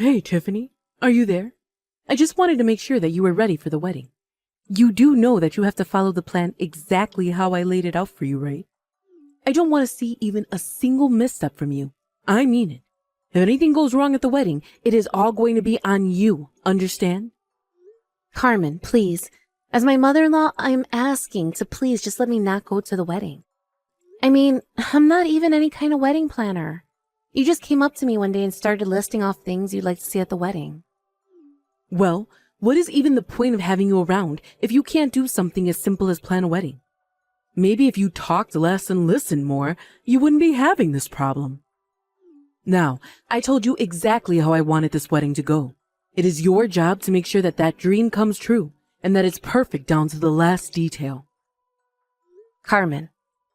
Hey, Tiffany, are you there? I just wanted to make sure that you were ready for the wedding. You do know that you have to follow the plan exactly how I laid it out for you, right? I don't want to see even a single misstep from you. I mean it. If anything goes wrong at the wedding, it is all going to be on you, understand? Carmen, please. As my mother-in-law, I'm asking to please just let me not go to the wedding. I mean, I'm not even any kind of wedding planner. You just came up to me one day and started listing off things you'd like to see at the wedding. Well, what is even the point of having you around if you can't do something as simple as plan a wedding? Maybe if you talked less and listened more, you wouldn't be having this problem. Now, I told you exactly how I wanted this wedding to go. It is your job to make sure that that dream comes true and that it's perfect down to the last detail. Carmen,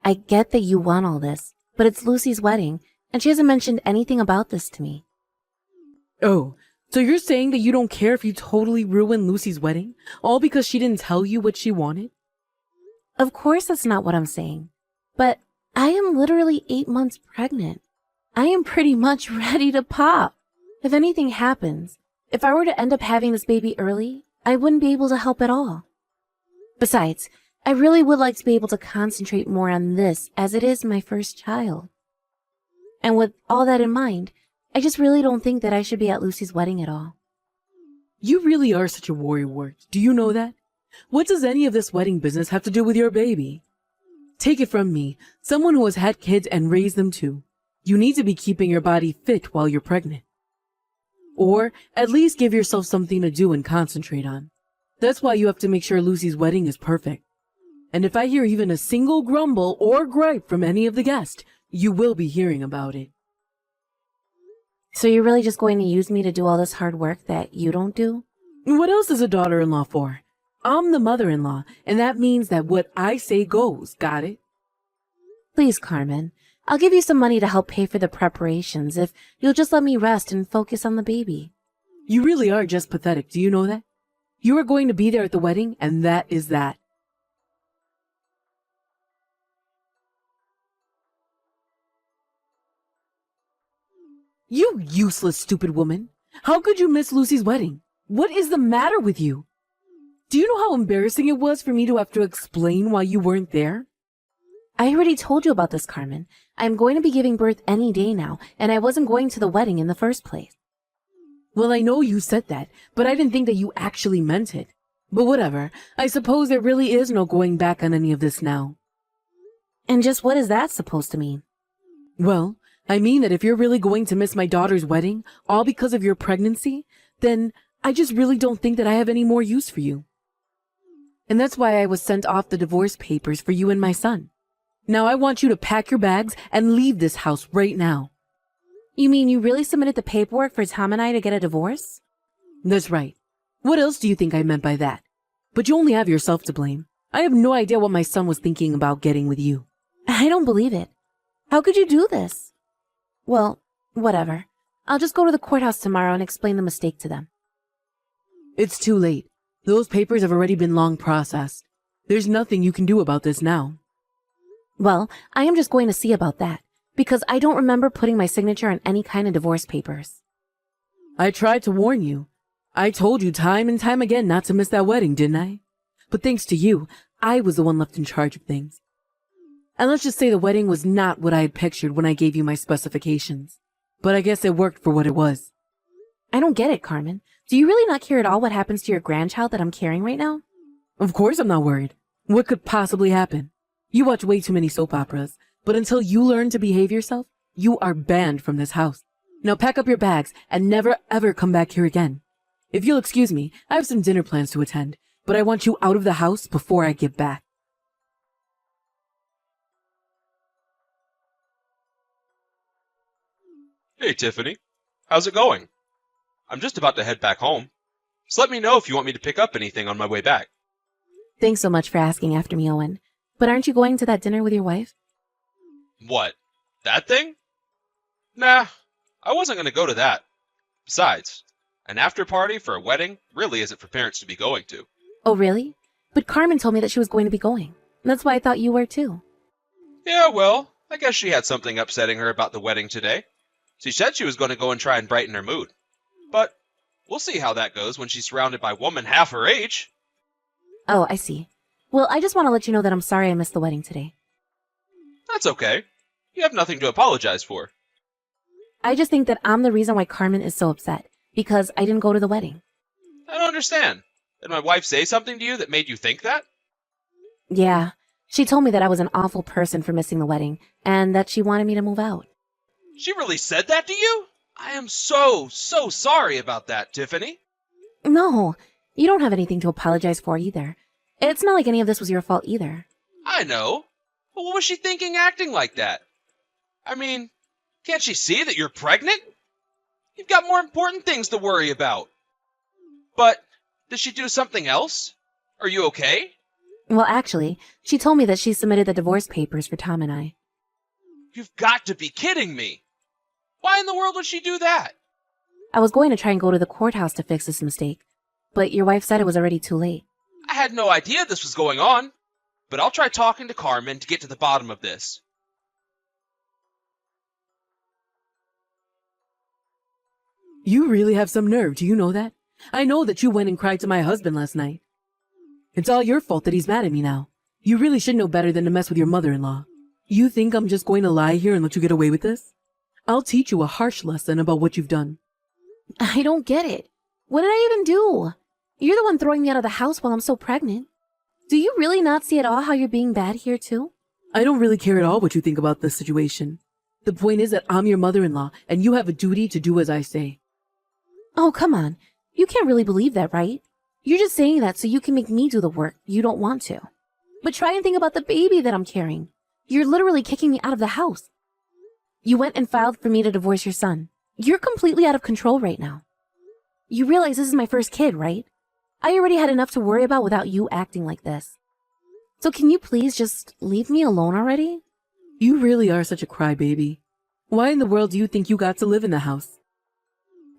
I get that you want all this, but it's Lucy's wedding, and she hasn't mentioned anything about this to me. Oh, so you're saying that you don't care if you totally ruin Lucy's wedding, all because she didn't tell you what she wanted? Of course that's not what I'm saying. But I am literally 8 months pregnant. I am pretty much ready to pop. If anything happens, if I were to end up having this baby early, I wouldn't be able to help at all. Besides, I really would like to be able to concentrate more on this as it is my first child. And with all that in mind, I just really don't think that I should be at Lucy's wedding at all. You really are such a worrywart. Do you know that? What does any of this wedding business have to do with your baby? Take it from me, someone who has had kids and raised them too. You need to be keeping your body fit while you're pregnant. Or at least give yourself something to do and concentrate on. That's why you have to make sure Lucy's wedding is perfect. And if I hear even a single grumble or gripe from any of the guests, you will be hearing about it. So you're really just going to use me to do all this hard work that you don't do? What else is a daughter-in-law for? I'm the mother-in-law, and that means that what I say goes, got it? Please, Carmen, I'll give you some money to help pay for the preparations if you'll just let me rest and focus on the baby. You really are just pathetic, do you know that? You are going to be there at the wedding, and that is that. You useless, stupid woman. How could you miss Lucy's wedding? What is the matter with you? Do you know how embarrassing it was for me to have to explain why you weren't there? I already told you about this, Carmen. I'm going to be giving birth any day now, and I wasn't going to the wedding in the first place. Well, I know you said that, but I didn't think that you actually meant it. But whatever, I suppose there really is no going back on any of this now. And just what is that supposed to mean? Well, I mean that if you're really going to miss my daughter's wedding, all because of your pregnancy, then I just really don't think that I have any more use for you. And that's why I was sent off the divorce papers for you and my son. Now I want you to pack your bags and leave this house right now. You mean you really submitted the paperwork for Tom and I to get a divorce? That's right. What else do you think I meant by that? But you only have yourself to blame. I have no idea what my son was thinking about getting with you. I don't believe it. How could you do this? Well, whatever. I'll just go to the courthouse tomorrow and explain the mistake to them. It's too late. Those papers have already been long processed. There's nothing you can do about this now. Well, I am just going to see about that, because I don't remember putting my signature on any kind of divorce papers. I tried to warn you. I told you time and time again not to miss that wedding, didn't I? But thanks to you, I was the one left in charge of things. And let's just say the wedding was not what I had pictured when I gave you my specifications. But I guess it worked for what it was. I don't get it, Carmen. Do you really not care at all what happens to your grandchild that I'm carrying right now? Of course I'm not worried. What could possibly happen? You watch way too many soap operas, but until you learn to behave yourself, you are banned from this house. Now pack up your bags and never ever come back here again. If you'll excuse me, I have some dinner plans to attend, but I want you out of the house before I get back. Hey, Tiffany. How's it going? I'm just about to head back home. Just let me know if you want me to pick up anything on my way back. Thanks so much for asking after me, Owen. But aren't you going to that dinner with your wife? What? That thing? Nah, I wasn't going to go to that. Besides, an after party for a wedding really isn't for parents to be going to. Oh, really? But Carmen told me that she was going to be going. That's why I thought you were too. Yeah, well, I guess she had something upsetting her about the wedding today. She said she was going to go and try and brighten her mood. But we'll see how that goes when she's surrounded by women half her age. Oh, I see. Well, I just want to let you know that I'm sorry I missed the wedding today. That's okay. You have nothing to apologize for. I just think that I'm the reason why Carmen is so upset, because I didn't go to the wedding. I don't understand. Did my wife say something to you that made you think that? Yeah, she told me that I was an awful person for missing the wedding, and that she wanted me to move out. She really said that to you? I am so sorry about that, Tiffany. No, you don't have anything to apologize for either. It's not like any of this was your fault either. I know. But what was she thinking acting like that? I mean, can't she see that you're pregnant? You've got more important things to worry about. But, did she do something else? Are you okay? Well, actually, she told me that she submitted the divorce papers for Tom and I. You've got to be kidding me. Why in the world would she do that? I was going to try and go to the courthouse to fix this mistake, but your wife said it was already too late. I had no idea this was going on. But I'll try talking to Carmen to get to the bottom of this. You really have some nerve, do you know that? I know that you went and cried to my husband last night. It's all your fault that he's mad at me now. You really should know better than to mess with your mother-in-law. You think I'm just going to lie here and let you get away with this? I'll teach you a harsh lesson about what you've done. I don't get it. What did I even do? You're the one throwing me out of the house while I'm so pregnant. Do you really not see at all how you're being bad here too? I don't really care at all what you think about this situation. The point is that I'm your mother-in-law, and you have a duty to do as I say. Oh, come on. You can't really believe that, right? You're just saying that so you can make me do the work you don't want to. But try and think about the baby that I'm carrying. You're literally kicking me out of the house. You went and filed for me to divorce your son. You're completely out of control right now. You realize this is my first kid, right? I already had enough to worry about without you acting like this. So can you please just leave me alone already? You really are such a crybaby. Why in the world do you think you got to live in the house?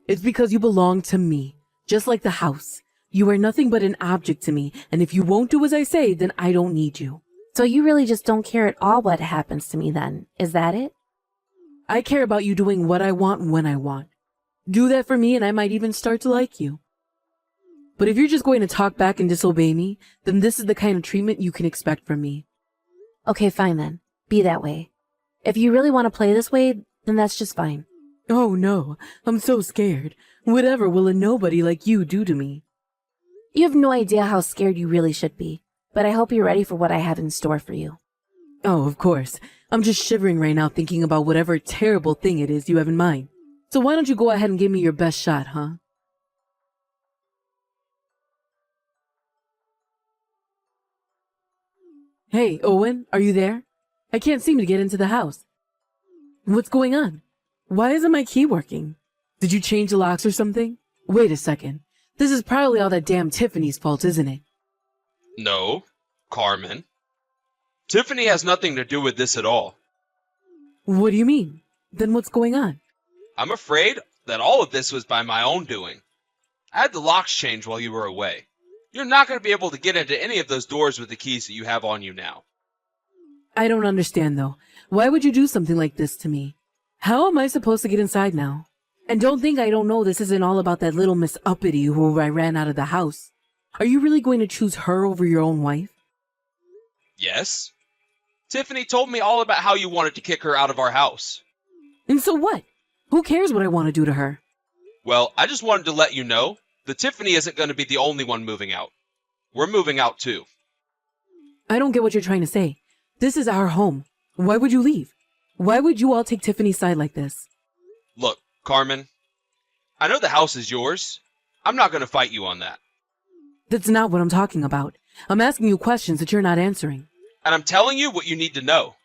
It's because you belong to me, just like the house. You are nothing but an object to me, and if you won't do as I say, then I don't need you. So you really just don't care at all what happens to me then, is that it? I care about you doing what I want when I want. Do that for me and I might even start to like you. But if you're just going to talk back and disobey me, then this is the kind of treatment you can expect from me. Okay, fine then. Be that way. If you really want to play this way, then that's just fine. Oh no, I'm so scared. Whatever will a nobody like you do to me? You have no idea how scared you really should be, but I hope you're ready for what I have in store for you. Oh, of course. I'm just shivering right now thinking about whatever terrible thing it is you have in mind. So why don't you go ahead and give me your best shot, huh? Hey, Owen, are you there? I can't seem to get into the house. What's going on? Why isn't my key working? Did you change the locks or something? Wait a second. This is probably all that damn Tiffany's fault, isn't it? No, Carmen. Tiffany has nothing to do with this at all. What do you mean? Then what's going on? I'm afraid that all of this was by my own doing. I had the locks changed while you were away. You're not going to be able to get into any of those doors with the keys that you have on you now. I don't understand, though. Why would you do something like this to me? How am I supposed to get inside now? And don't think I don't know this isn't all about that little Miss Uppity who I ran out of the house. Are you really going to choose her over your own wife? Yes. Tiffany told me all about how you wanted to kick her out of our house. And so what? Who cares what I want to do to her? Well, I just wanted to let you know that Tiffany isn't going to be the only one moving out. We're moving out too. I don't get what you're trying to say. This is our home. Why would you leave? Why would you all take Tiffany's side like this? Look, Carmen, I know the house is yours. I'm not going to fight you on that. That's not what I'm talking about. I'm asking you questions that you're not answering. And I'm telling you what you need to know.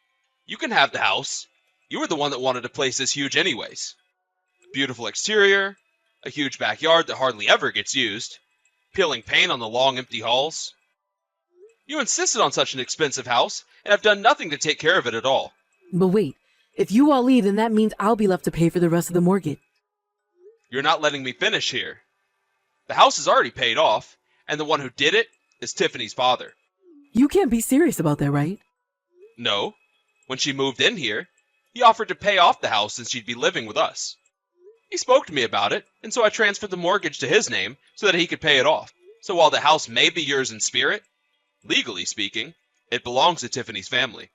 You can have the house. You were the one that wanted a place this huge anyways. Beautiful exterior, a huge backyard that hardly ever gets used, peeling paint on the long empty halls. You insisted on such an expensive house, and have done nothing to take care of it at all. But wait, if you all leave, then that means I'll be left to pay for the rest of the mortgage. You're not letting me finish here. The house is already paid off, and the one who did it is Tiffany's father. You can't be serious about that, right? No. When she moved in here, he offered to pay off the house and she'd be living with us. He spoke to me about it, and so I transferred the mortgage to his name so that he could pay it off. So while the house may be yours in spirit, legally speaking, it belongs to Tiffany's family.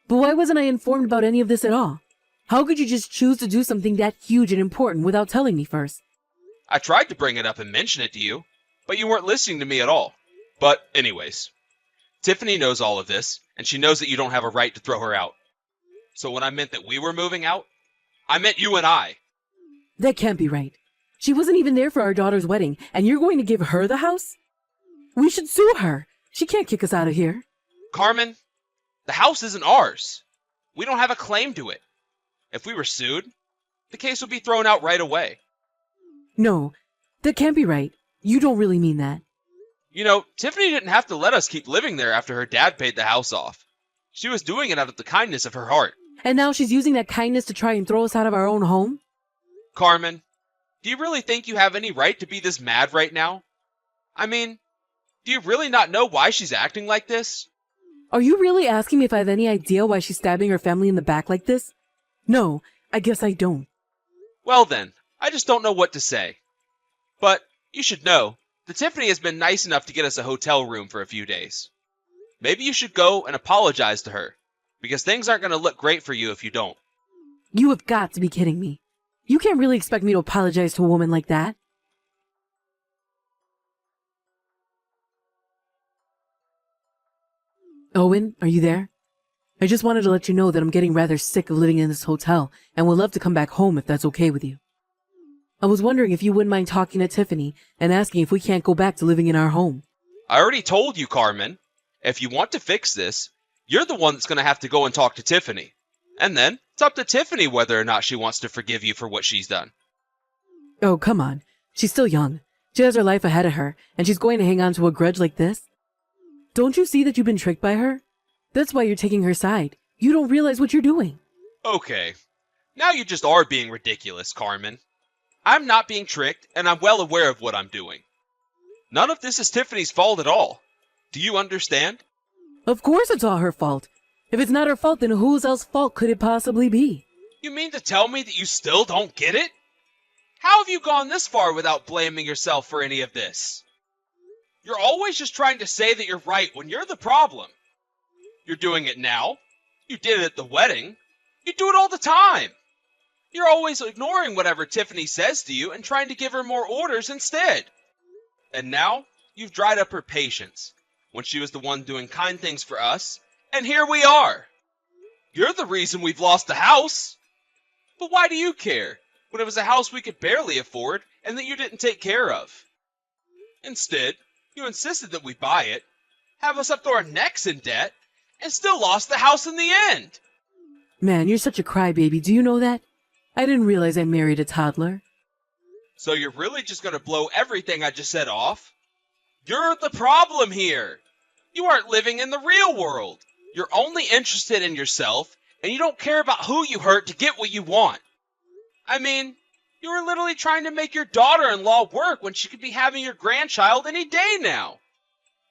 But why wasn't I informed about any of this at all? How could you just choose to do something that huge and important without telling me first? I tried to bring it up and mention it to you, but you weren't listening to me at all. But anyways, Tiffany knows all of this, and she knows that you don't have a right to throw her out. So when I meant that we were moving out, I meant you and I. That can't be right. She wasn't even there for our daughter's wedding, and you're going to give her the house? We should sue her. She can't kick us out of here. Carmen, the house isn't ours. We don't have a claim to it. If we were sued, the case would be thrown out right away. No, that can't be right. You don't really mean that. You know, Tiffany didn't have to let us keep living there after her dad paid the house off. She was doing it out of the kindness of her heart. And now she's using that kindness to try and throw us out of our own home? Carmen, do you really think you have any right to be this mad right now? I mean, do you really not know why she's acting like this? Are you really asking me if I have any idea why she's stabbing her family in the back like this? No, I guess I don't. Well then, I just don't know what to say. But you should know that Tiffany has been nice enough to get us a hotel room for a few days. Maybe you should go and apologize to her, because things aren't going to look great for you if you don't. You have got to be kidding me. You can't really expect me to apologize to a woman like that. Owen, are you there? I just wanted to let you know that I'm getting rather sick of living in this hotel and would love to come back home if that's okay with you. I was wondering if you wouldn't mind talking to Tiffany and asking if we can't go back to living in our home. I already told you, Carmen. If you want to fix this, you're the one that's going to have to go and talk to Tiffany. And then, it's up to Tiffany whether or not she wants to forgive you for what she's done. Oh, come on. She's still young. She has her life ahead of her, and she's going to hang on to a grudge like this? Don't you see that you've been tricked by her? That's why you're taking her side. You don't realize what you're doing. Okay. Now you just are being ridiculous, Carmen. I'm not being tricked, and I'm well aware of what I'm doing. None of this is Tiffany's fault at all. Do you understand? Of course it's all her fault. If it's not her fault, then whose else's fault could it possibly be? You mean to tell me that you still don't get it? How have you gone this far without blaming yourself for any of this? You're always just trying to say that you're right when you're the problem. You're doing it now. You did it at the wedding. You do it all the time. You're always ignoring whatever Tiffany says to you and trying to give her more orders instead. And now, you've dried up her patience when she was the one doing kind things for us, and here we are. You're the reason we've lost the house. But why do you care when it was a house we could barely afford and that you didn't take care of? Instead, you insisted that we buy it, have us up to our necks in debt, and still lost the house in the end. Man, you're such a crybaby. Do you know that? I didn't realize I married a toddler. So you're really just going to blow everything I just said off? You're the problem here. You aren't living in the real world. You're only interested in yourself, and you don't care about who you hurt to get what you want. I mean, you were literally trying to make your daughter-in-law work when she could be having your grandchild any day now.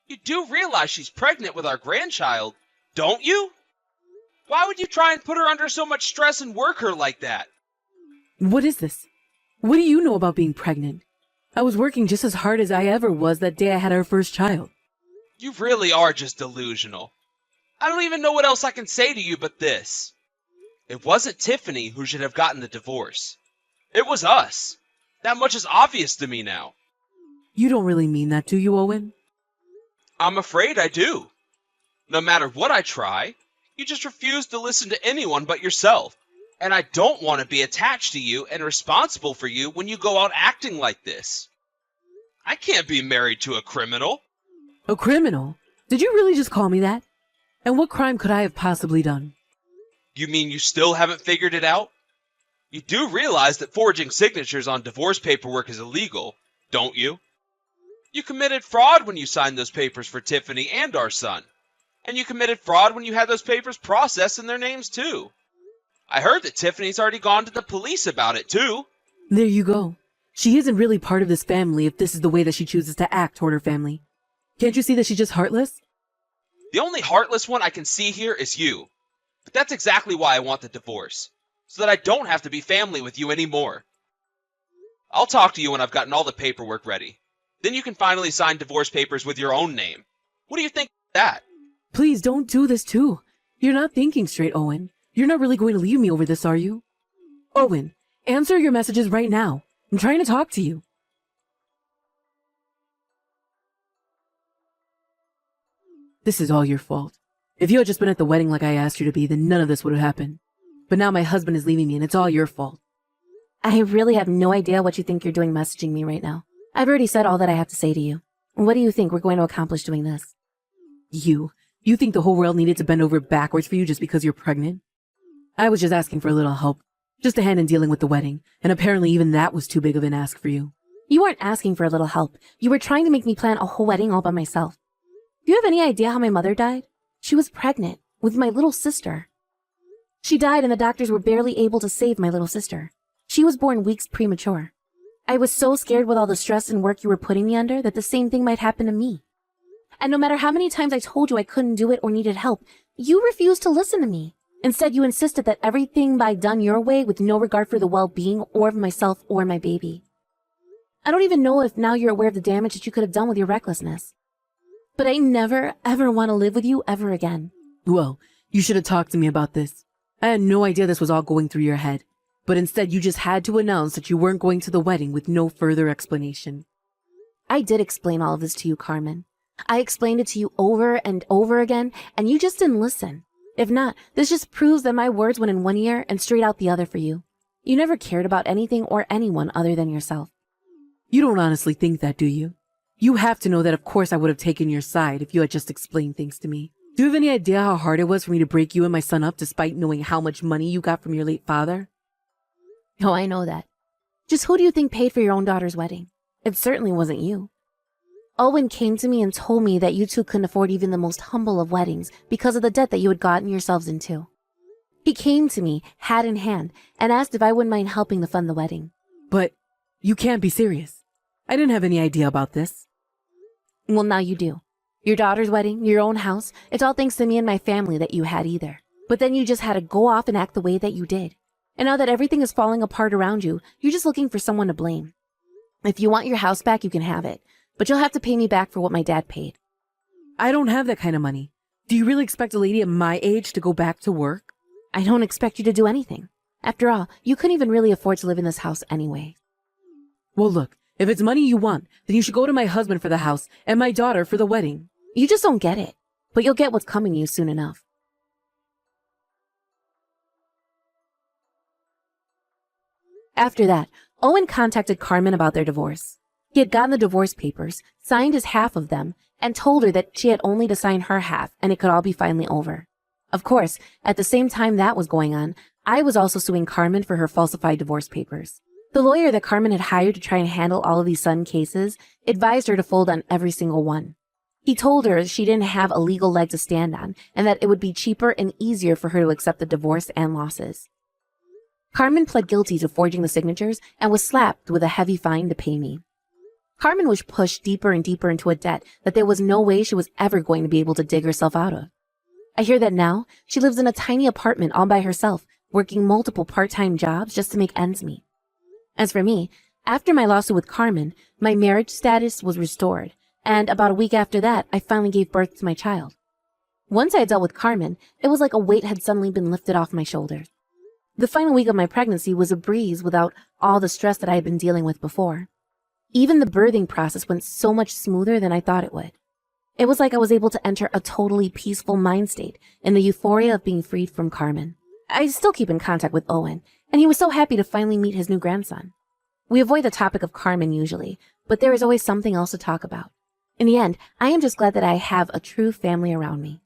You do realize she's pregnant with our grandchild, don't you? Why would you try and put her under so much stress and work her like that? What is this? What do you know about being pregnant? I was working just as hard as I ever was that day I had our first child. You really are just delusional. I don't even know what else I can say to you but this. It wasn't Tiffany who should have gotten the divorce. It was us. That much is obvious to me now. You don't really mean that, do you, Owen? I'm afraid I do. No matter what I try, you just refuse to listen to anyone but yourself. And I don't want to be attached to you and responsible for you when you go out acting like this. I can't be married to a criminal. A criminal? Did you really just call me that? And what crime could I have possibly done? You mean you still haven't figured it out? You do realize that forging signatures on divorce paperwork is illegal, don't you? You committed fraud when you signed those papers for Tiffany and our son. And you committed fraud when you had those papers processed in their names too. I heard that Tiffany's already gone to the police about it too. There you go. She isn't really part of this family if this is the way that she chooses to act toward her family. Can't you see that she's just heartless? The only heartless one I can see here is you. But that's exactly why I want the divorce. So that I don't have to be family with you anymore. I'll talk to you when I've gotten all the paperwork ready. Then you can finally sign divorce papers with your own name. What do you think of that? Please don't do this too. You're not thinking straight, Owen. You're not really going to leave me over this, are you? Owen, answer your messages right now. I'm trying to talk to you. This is all your fault. If you had just been at the wedding like I asked you to be, then none of this would have happened. But now my husband is leaving me and it's all your fault. I really have no idea what you think you're doing messaging me right now. I've already said all that I have to say to you. What do you think we're going to accomplish doing this? You think the whole world needed to bend over backwards for you just because you're pregnant? I was just asking for a little help. Just a hand in dealing with the wedding, and apparently even that was too big of an ask for you. You weren't asking for a little help. You were trying to make me plan a whole wedding all by myself. Do you have any idea how my mother died? She was pregnant with my little sister. She died and the doctors were barely able to save my little sister. She was born weeks premature. I was so scared with all the stress and work you were putting me under that the same thing might happen to me. And no matter how many times I told you I couldn't do it or needed help, you refused to listen to me. Instead, you insisted that everything be done your way with no regard for the well-being or of myself or my baby. I don't even know if now you're aware of the damage that you could have done with your recklessness. But I never, ever want to live with you ever again. Well, you should have talked to me about this. I had no idea this was all going through your head. But instead, you just had to announce that you weren't going to the wedding with no further explanation. I did explain all of this to you, Carmen. I explained it to you over and over again, and you just didn't listen. If not, this just proves that my words went in one ear and straight out the other for you. You never cared about anything or anyone other than yourself. You don't honestly think that, do you? You have to know that of course I would have taken your side if you had just explained things to me. Do you have any idea how hard it was for me to break you and my son up despite knowing how much money you got from your late father? Oh, I know that. Just who do you think paid for your own daughter's wedding? It certainly wasn't you. Owen came to me and told me that you two couldn't afford even the most humble of weddings because of the debt that you had gotten yourselves into. He came to me, hat in hand, and asked if I wouldn't mind helping to fund the wedding. But you can't be serious. I didn't have any idea about this. Well, now you do. Your daughter's wedding, your own house, it's all thanks to me and my family that you had either. But then you just had to go off and act the way that you did. And now that everything is falling apart around you, you're just looking for someone to blame. If you want your house back, you can have it. But you'll have to pay me back for what my dad paid. I don't have that kind of money. Do you really expect a lady at my age to go back to work? I don't expect you to do anything. After all, you couldn't even really afford to live in this house anyway. Well, look, if it's money you want, then you should go to my husband for the house and my daughter for the wedding. You just don't get it. But you'll get what's coming to you soon enough. After that, Owen contacted Carmen about their divorce. He had gotten the divorce papers, signed his half of them, and told her that she had only to sign her half and it could all be finally over. Of course, at the same time that was going on, I was also suing Carmen for her falsified divorce papers. The lawyer that Carmen had hired to try and handle all of these sudden cases advised her to fold on every single one. He told her she didn't have a legal leg to stand on and that it would be cheaper and easier for her to accept the divorce and losses. Carmen pled guilty to forging the signatures and was slapped with a heavy fine to pay me. Carmen was pushed deeper and deeper into a debt that there was no way she was ever going to be able to dig herself out of. I hear that now she lives in a tiny apartment all by herself, working multiple part-time jobs just to make ends meet. As for me, after my lawsuit with Carmen, my marriage status was restored, and about a week after that, I finally gave birth to my child. Once I had dealt with Carmen, it was like a weight had suddenly been lifted off my shoulders. The final week of my pregnancy was a breeze without all the stress that I had been dealing with before. Even the birthing process went so much smoother than I thought it would. It was like I was able to enter a totally peaceful mind state in the euphoria of being freed from Carmen. I still keep in contact with Owen, and he was so happy to finally meet his new grandson. We avoid the topic of Carmen usually, but there is always something else to talk about. In the end, I am just glad that I have a true family around me.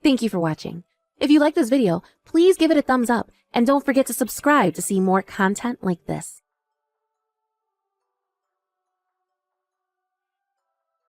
Thank you for watching. If you like this video, please give it a thumbs up, and don't forget to subscribe to see more content like this.